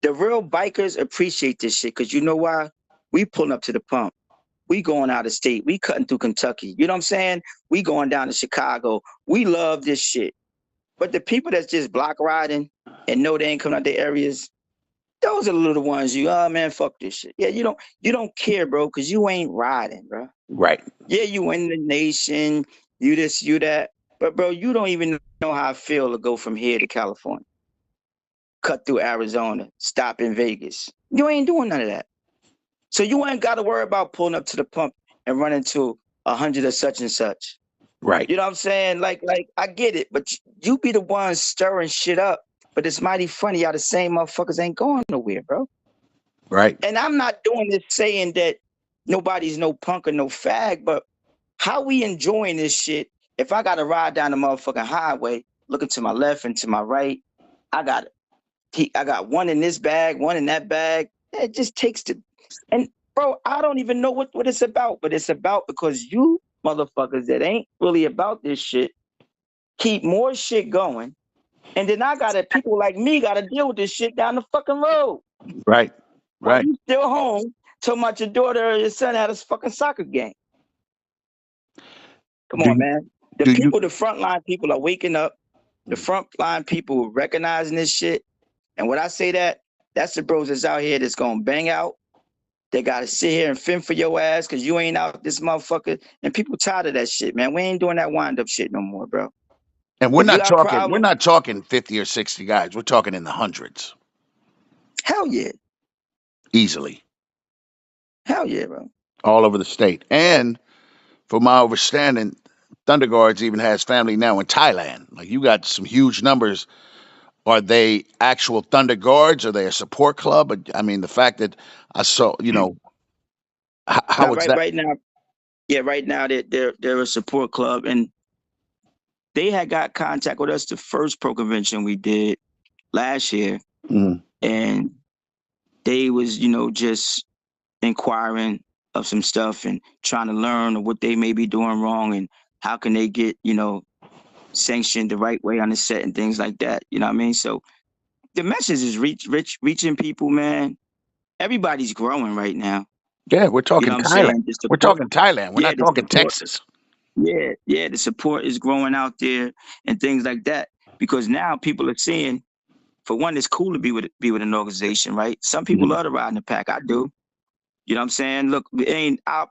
The real bikers appreciate this shit because you know why? We pulling up to the pump. We going out of state. We cutting through Kentucky. You know what I'm saying? We going down to Chicago. We love this shit. But the people that's just block riding and know they ain't coming out their areas, those are the little ones oh man, fuck this shit. Yeah, you don't care, bro, because you ain't riding, bro. Right. Yeah, you in the nation, you this, you that. But bro, you don't even know how I feel to go from here to California, cut through Arizona, stop in Vegas. You ain't doing none of that. So you ain't got to worry about pulling up to the pump and running to 100 of such and such. Right. You know what I'm saying? Like I get it, but you be the ones stirring shit up. But it's mighty funny how the same motherfuckers ain't going nowhere, bro. Right. And I'm not doing this saying that nobody's no punk or no fag, but how we enjoying this shit? If I got to ride down the motherfucking highway, looking to my left and to my right, I got one in this bag, one in that bag. It just takes the and bro, I don't even know what it's about, but it's about because you motherfuckers that ain't really about this shit keep more shit going. And then I gotta people like me gotta deal with this shit down the fucking road. Right. While Right. you still home, talking about your daughter or your son had a fucking soccer game. Come Do on, you man. The do you people, the frontline people are waking up. The frontline people recognizing this shit. And when I say that, that's the bros that's out here that's gonna bang out. They gotta sit here and fend for your ass because you ain't out this motherfucker. And people tired of that shit, man. We ain't doing that wind up shit no more, bro. and If you got a we're problem, not talking 50 or 60 guys. We're talking in the hundreds hell yeah. easily Hell yeah, bro. all over the state. And from my understanding, Thunderguards even has family now in Thailand. Like you got some huge numbers. Are they actual Thunder Guards? Are they a support club? I mean, the fact that I saw, how Now, is right, that? right now, yeah, right now they're a support club, and they had got contact with us the first pro convention we did last year, Mhm. and they was just inquiring of some stuff and trying to learn what they may be doing wrong and how can they get sanctioned the right way on the set and things like that. You know what I mean? So the message is reaching people, man. Everybody's growing right now. Yeah, we're You know talking what I'm Thailand. saying? The We're support, talking Thailand. We're yeah, not the talking support, Texas. yeah, the support is growing out there and things like that because now people are seeing. For one, it's cool to be with an organization, right? Some people Mhm. love to ride in the pack. I do. You know what I'm saying? Look,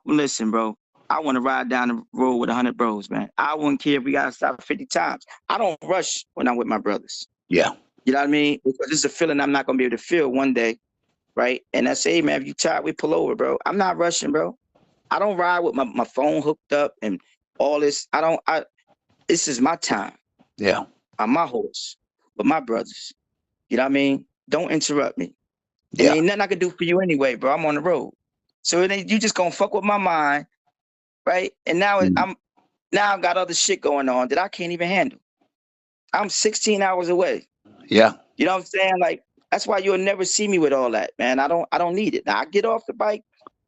listen, bro. I want to ride down the road with 100 bros, man. I wouldn't care if we got to stop 50 times. I don't rush when I'm with my brothers. Yeah, You know what I mean? Because it's a feeling I'm not going to be able to feel one day, right? And I say, hey, man, if you tired, we pull over, bro. I'm not rushing, bro. I don't ride with my phone hooked up and all this. This is my time. yeah, I'm my horse with my brothers. You know what I mean? Don't interrupt me. And yeah, ain't nothing I can do for you anyway, bro. I'm on the road. So it ain't you just gonna fuck with my mind, right? And mhm, now I got other shit going on that I can't even handle. I'm 16 hours away. yeah, You know what I'm saying? Like that's why you'll never see me with all that, man. I don't need it. Now I get off the bike,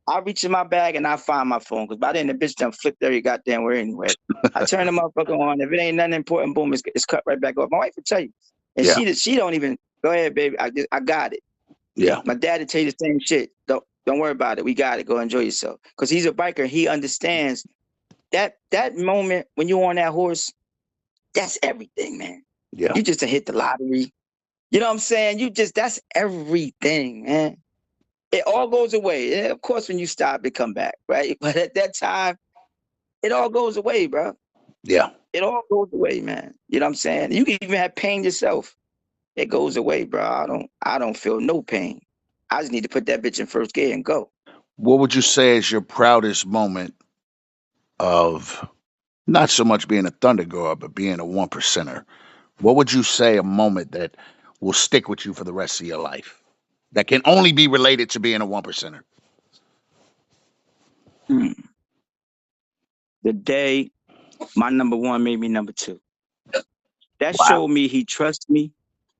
I reach in my bag and I find my phone because by then the bitch done flipped every goddamn where anyway. I turn the motherfucker on. If it ain't nothing important, boom, it's cut right back off. My wife will tell you, and yeah, she don't even go ahead, baby. I got it. yeah, My dad would tell you the same shit. Don't worry about it. We got it. Go enjoy yourself. Because he's a biker. He understands that moment when you're on that horse. That's everything, man. yeah, You just hit the lottery. You know what I'm saying? That's everything, man. It all goes away. And of course, when you stop, it come back, right? But at that time, it all goes away, bro. yeah. It all goes away, man. You know what I'm saying? You can even have pain yourself. It goes away, bro. I don't feel no pain. I just need to put that bitch in first gear and go. What would you say is your proudest moment of not so much being a Thunder Guard, but being a one percenter? What would you say a moment that will stick with you for the rest of your life? That can only be related to being a one percenter. The day my number one made me number two. That Wow. showed me he trusts me.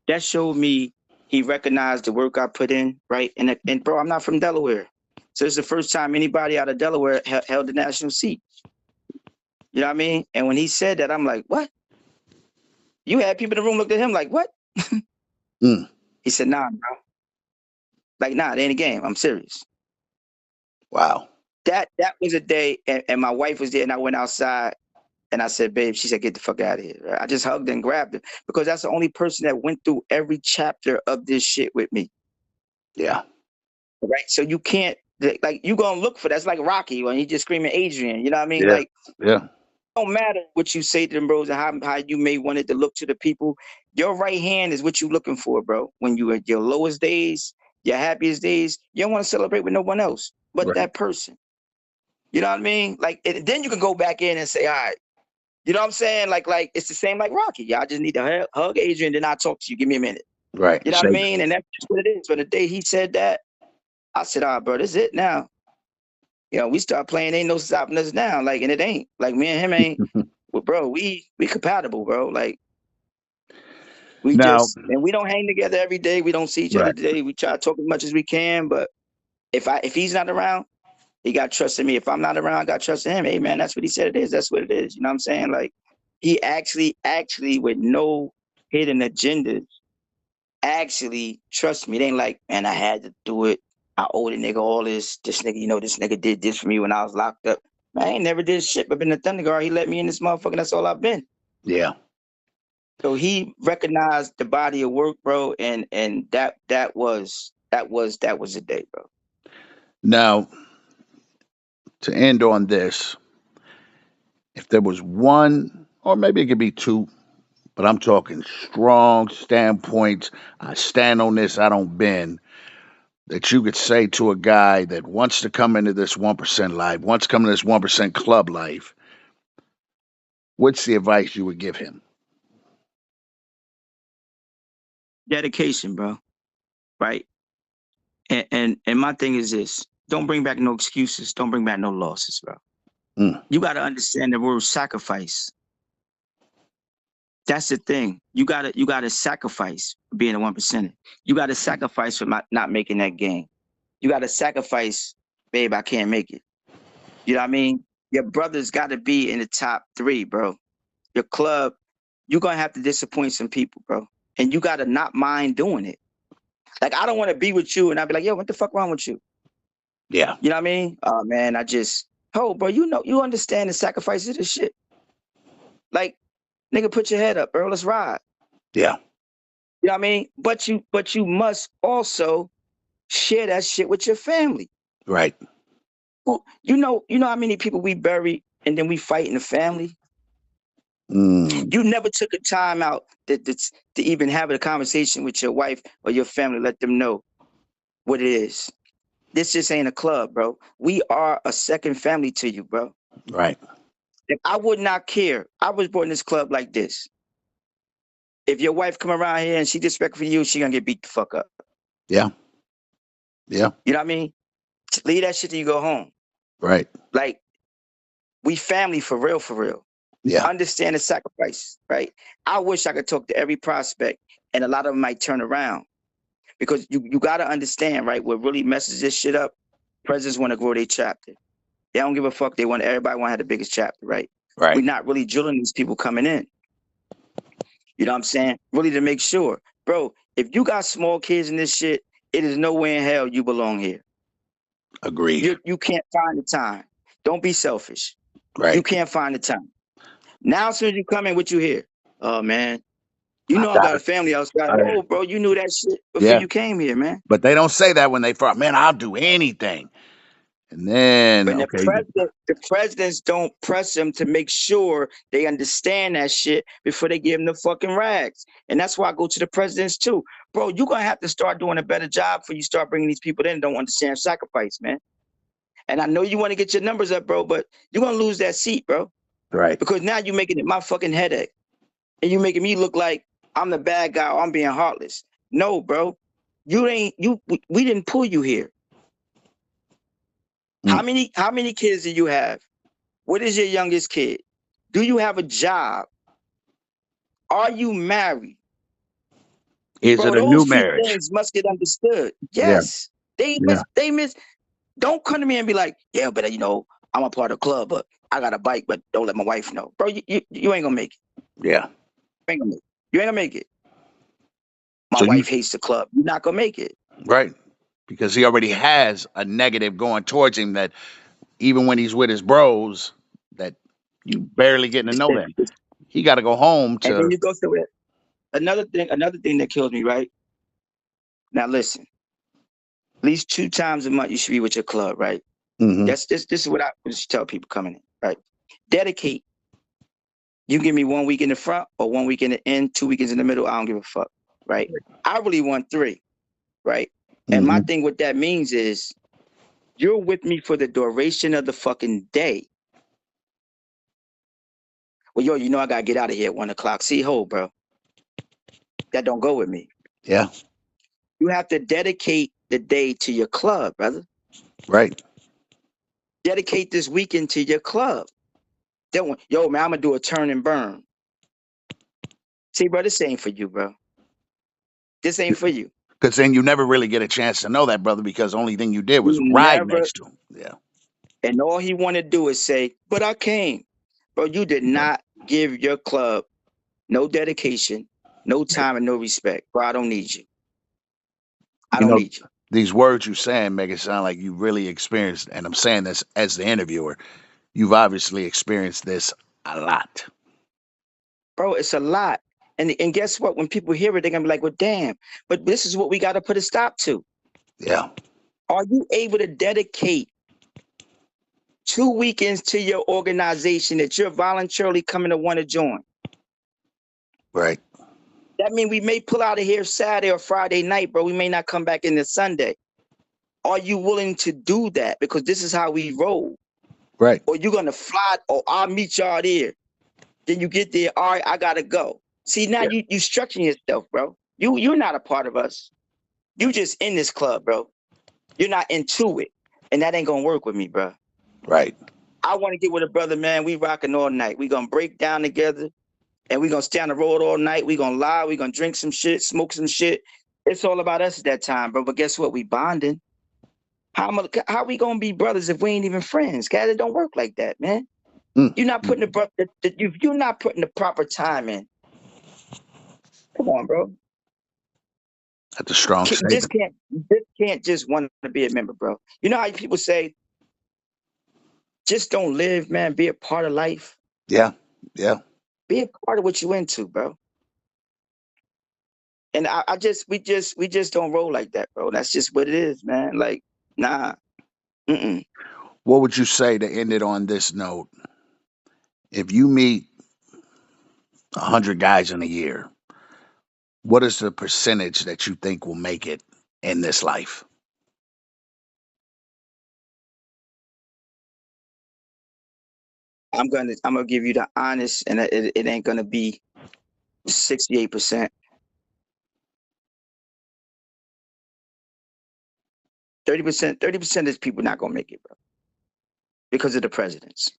That showed me he recognized the work I put in, right? And bro, I'm not from Delaware. So it's the first time anybody out of Delaware held the national seat. You know what I mean? And when he said that, I'm like, what? You had people in the room looked at him like, what? Mm. He said, nah, bro. Like, nah, it ain't a game. I'm serious. Wow. That was a day, and my wife was there, and I went outside, and I said, babe, she said, get the fuck out of here. I just hugged and grabbed her because that's the only person that went through every chapter of this shit with me. Yeah. Right. So you can't, like, you going to look for that. It's like Rocky when he just screaming Adrian. You know what I mean? Yeah. Like, Yeah. don't matter what you say to them, bros, and how you may want it to look to the people. Your right hand is what you're looking for, bro. When you at your lowest days, your happiest days, you don't want to celebrate with no one else but Right. that person. You know what I mean? Like, then you can go back in and say, all right. You know what I'm saying? Like it's the same like Rocky. Y'all just need to hug Adrian, then I'll talk to you. Give me a minute. Right. You know what I mean? And that's just what it is. But the day he said that, I said, bro, this is it now. You know, we start playing, ain't no stopping us now. Like, and it ain't. Like, me and him ain't, well, bro, we compatible, bro. Like, we Now, just, and we don't hang together every day. We don't see each other right. today. We try to talk as much as we can. But if he's not around, he got trust in me. If I'm not around, I got trust in him. Hey, man, that's what he said it is. That's what it is. You know what I'm saying? Like, he actually, with no hidden agendas, actually trust me. It ain't like, man, I had to do it. I owe the nigga all this. This nigga, you know, this nigga did this for me when I was locked up. Man, I ain't never did shit but been a Thunderguard. He let me in this motherfucker. That's all I've been. Yeah. So he recognized the body of work, bro, and that was a day, bro. Now, to end on this, if there was one, or maybe it could be two, but I'm talking strong standpoints, I stand on this, I don't bend, that you could say to a guy that wants to come into this 1% life, wants to come into this 1% club life, what's the advice you would give him? Dedication, bro. Right? And my thing is this: don't bring back no excuses. Don't bring back no losses, bro. Mm. You got to understand the word sacrifice. That's the thing. You gotta sacrifice being a 1%. You gotta sacrifice for not making that game. You gotta sacrifice, babe, I can't make it. You know what I mean? Your brother's gotta be in the top 3, bro. Your club, you're gonna have to disappoint some people, bro. And you gotta not mind doing it. Like, I don't want to be with you and I'd be like, yo, what the fuck wrong with you? Yeah. You know what I mean? Oh man, bro, you understand the sacrifice of this shit. Like, nigga, put your head up, bro. Let's ride. Yeah. You know what I mean? But you must also share that shit with your family. Right. Well, you know how many people we bury and then we fight in the family? Mm. You never took a time out to even have a conversation with your wife or your family, let them know what it is. This just ain't a club, bro. We are a second family to you, bro. Right. If I would not care, I was born in this club like this. If your wife come around here and she disrespectful you, she gonna get beat the fuck up. Yeah. Yeah. You know what I mean? Leave that shit till you go home. Right. Like, we family for real, for real. Yeah. Understand the sacrifice, right? I wish I could talk to every prospect and a lot of them might turn around because you got to understand, right? What really messes this shit up, presidents want to grow their chapter. They don't give a fuck. Everybody want to have the biggest chapter, right? Right. We're not really drilling these people coming in. You know what I'm saying? Really to make sure. Bro, if you got small kids in this shit, it is nowhere in hell you belong here. Agreed. You can't find the time. Don't be selfish. Right. You can't find the time. Now, as soon as you come in, what you hear? Oh, man. You know I got got a family outside. it. Oh, bro, you knew that shit before Yeah. you came here, man. But they don't say that when they fart. Man, I'll do anything. And then, But okay. the presidents don't press them to make sure they understand that shit before they give them the fucking rags. And that's why I go to the presidents too. Bro, you're going to have to start doing a better job before you start bringing these people in and don't understand sacrifice, man. And I know you want to get your numbers up, bro, but you're going to lose that seat, bro. Right. Because now you're making it my fucking headache. And you're making me look like I'm the bad guy or I'm being heartless. No, bro. We didn't pull you here. Mm. How many kids do you have? What is your youngest kid? Do you have a job? Are you married? Is Bro, it a those new few marriage? things must get understood. Yeah, Yes. They yeah, miss don't come to me and be like, yeah, but I'm a part of the club, but I got a bike, but don't let my wife know. Bro, you ain't gonna make it. yeah. You ain't gonna make it. You ain't gonna make it. My So you wife hates the club. You're not gonna make it. right because he already has a negative going towards him that even when he's with his bros, that you barely getting to know them. He got to go home And then to. you go through it. Another thing that kills me, right? Now listen, at least 2 times a month you should be with your club, right? Hmm. This is what I just tell people coming in, right? Dedicate. You give me 1 week in the front or 1 week in the end, 2 weekends in the middle, I don't give a fuck, right? I really want 3, right? And my Hmm. thing what that means is you're with me for the duration of the fucking day. Well, I gotta get out of here at 1 o'clock. See, hold, bro. That don't go with me. Yeah, You have to dedicate the day to your club, brother. right. Dedicate this weekend to your club. Man, I'm gonna do a turn and burn. See, bro, this ain't for you, bro. This ain't for you. Because then you never really get a chance to know that brother because the only thing you did You was ride never, next to him. Yeah. and all he want to do is say, but I came. Bro, you did not give your club no dedication, no time, and no respect. Bro, I don't need you. I You don't know, need you. these words you saying make it sound like you really experienced, and I'm saying this as the interviewer, you've obviously experienced this a lot. Bro, it's a lot. And guess what? When people hear it, they're gonna be like, well, damn, but this is what we gotta put a stop to. Yeah. Are you able to dedicate 2 weekends to your organization that you're voluntarily coming to want to join? Right. That means we may pull out of here Saturday or Friday night, bro. We may not come back in the Sunday. Are you willing to do that? Because this is how we roll. Right. Or you're gonna fly, or I'll meet y'all there. Then you get there, all right, I gotta go. See, now Yeah. you structuring yourself, bro. You're not a part of us. You just in this club, bro. You're not into it. And that ain't gonna work with me, bro. Right. I want to get with a brother, man. We rocking all night. We gonna break down together and we gonna stay on the road all night. We gonna lie, we gonna drink some shit, smoke some shit. It's all about us at that time, bro. But guess what? We bonding. How we gonna be brothers if we ain't even friends? Guys, it don't work like that, man. Mm. You're not putting you're not putting the proper time in. Come on, bro. That's a strong statement. This can't just want to be a member, bro. You know how people say, just don't live, man. Be a part of life. Yeah. Yeah. Be a part of what you into, bro. And we just don't roll like that, bro. That's just what it is, man. Like, nah. Mm-mm. What would you say to end it on this note? If you meet 100 guys in a year, what is the percentage that you think will make it in this life? I'm gonna give you the honest, and it ain't gonna be 68%. 30% of people not gonna make it, bro, because of the presidents.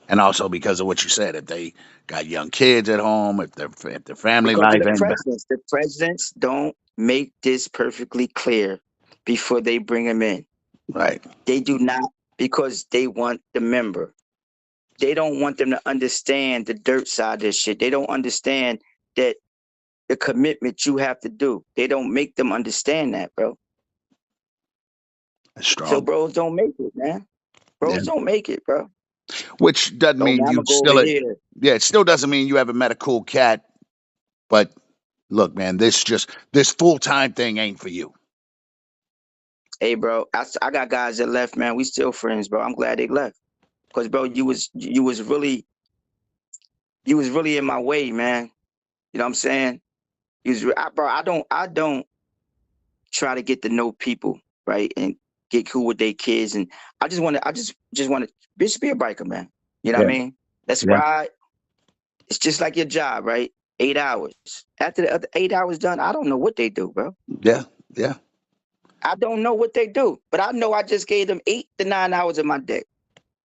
And also because of what you said, if they got young kids at home, if their family Because of life the ain't back. presidents. The presidents don't make this perfectly clear before they bring them in. Right. They do not, because they want the member. They don't want them to understand the dirt side of this shit. They don't understand that the commitment you have to do. They don't make them understand that, bro. That's So strong. bros don't make it, man. Yeah. Bros don't make it, bro. Which doesn't Oh mean man, I'm you gonna go over still, here. yeah, it still doesn't mean you haven't met a cool cat. But look, man, this full time thing ain't for you. Hey, bro, I got guys that left, man. We still friends, bro. I'm glad they left. Cause bro, you was really in my way, man. You know what I'm saying? Bro, I don't try to get to know people, right? And get cool with their kids. And I just want to just be a biker, man. You know what Yeah. I mean? Let's Yeah. ride. It's just like your job, right? 8 hours. After the other 8 hours done, I don't know what they do, bro. Yeah. Yeah. I don't know what they do, but I know I just gave them 8 to 9 hours of my day.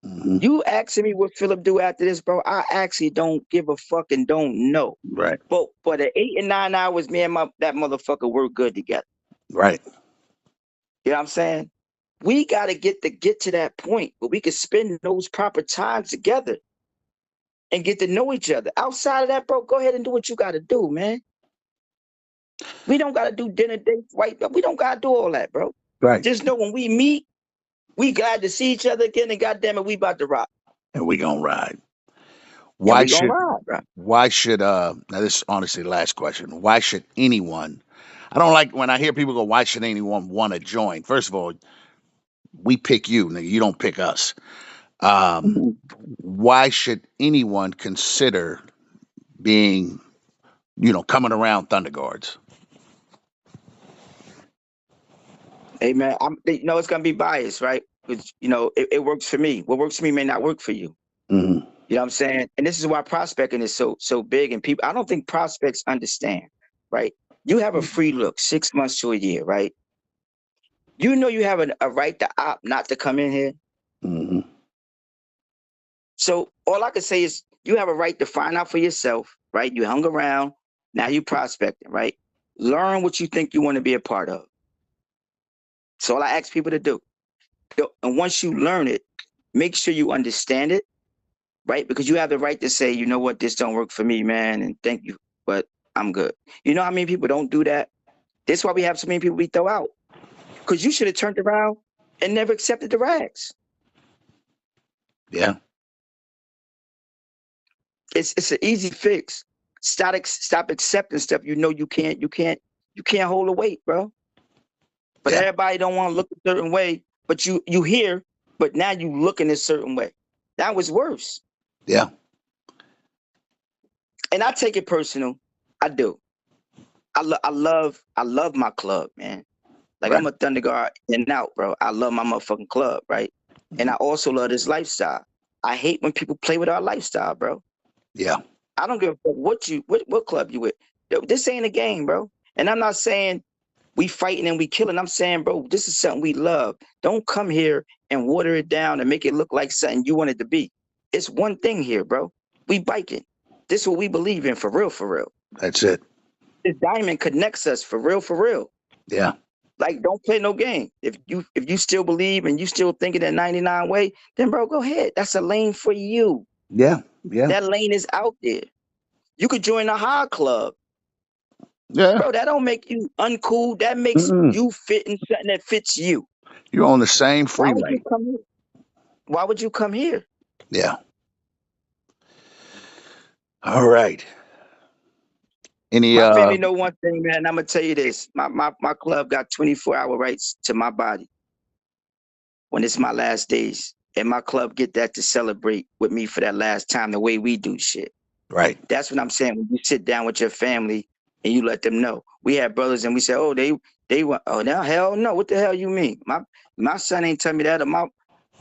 Hmm. You asking me what Philip do after this, bro? I actually don't give a fuck and don't know. Right. But for the 8 and 9 hours, me and that motherfucker work good together. Right. You know what I'm saying? We got to get to that point where we can spend those proper times together and get to know each other. Outside of that, bro, go ahead and do what you got to do, man. We don't got to do dinner dates, right? We don't got to do all that, bro. Right. Just know when we meet, we glad to see each other again, and goddamn it, we about to rock. And we gonna ride. And Why we gonna should ride, bro. why should now this is honestly the last question. Why should anyone, I don't like when I hear people go, why should anyone want to join? First of all, we pick you, nigga. You don't pick us. Um, why should anyone consider being, coming around Thunderguards? Hey, man, it's gonna be biased, right? Because it works for me. What works for me may not work for you. Hmm. You know what I'm saying? And this is why prospecting is so big. And people, I don't think prospects understand, right? You have a free look, 6 months to a year, right? You know you have a right to opt not to come in here. Hmm. So all I can say is you have a right to find out for yourself, right? You hung around, now you prospecting, right? Learn what you think you want to be a part of. So all I ask people to do. And once you learn it, make sure you understand it, right? Because you have the right to say, you know what, this don't work for me, man, and thank you, but I'm good. You know how many people don't do that? That's why we have so many people we throw out. Because you should have turned around and never accepted the rags. Yeah. It's an easy fix. Stop accepting stuff you can't hold the weight, bro. But Yeah. everybody don't want to look a certain way, but you hear, but now you look in a certain way. That was worse. Yeah. And I take it personal. I do. I love my club, man. Like Right. I'm a Thunder Guard in and out, bro. I love my motherfucking club, right? And I also love this lifestyle. I hate when people play with our lifestyle, bro. Yeah. I don't give a fuck what club you with. This ain't a game, bro. And I'm not saying we fighting and we killing. I'm saying, bro, this is something we love. Don't come here and water it down and make it look like something you want it to be. It's one thing here, bro. We biking. This is what we believe in for real, for real. That's it. This diamond connects us for real, for real. Yeah. Like, don't play no game. If you still believe and you still think in that 99 way, then bro, go ahead. That's a lane for you. Yeah. Yeah. That lane is out there. You could join the high club. Yeah. Bro, that don't make you uncool. That makes Mm-mm. you fit in something that fits you. You're on the same Why would you freeway. come here? Why would you come here? Yeah. All right. Any My family know one thing, man. I'm gonna tell you this. My club got 24-hour rights to my body when it's my last days. And my club get that to celebrate with me for that last time the way we do shit. right. That's what I'm saying. When you sit down with your family and you let them know. We have brothers and we say, oh, they want, oh, now hell no. What the hell you mean? My son ain't tell me that. Or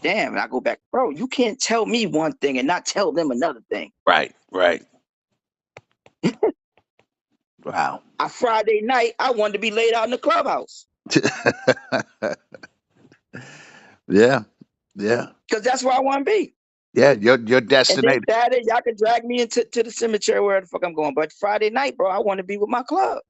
damn. And I go back, bro, you can't tell me one thing and not tell them another thing. Right. Right. Wow. A Friday night, I wanted to be laid out in the clubhouse. Yeah. Yeah. Because that's where I want to be. Yeah. Your And then destination. Saturday, y'all can drag me into the cemetery where the fuck I'm going. But Friday night, bro, I want to be with my club.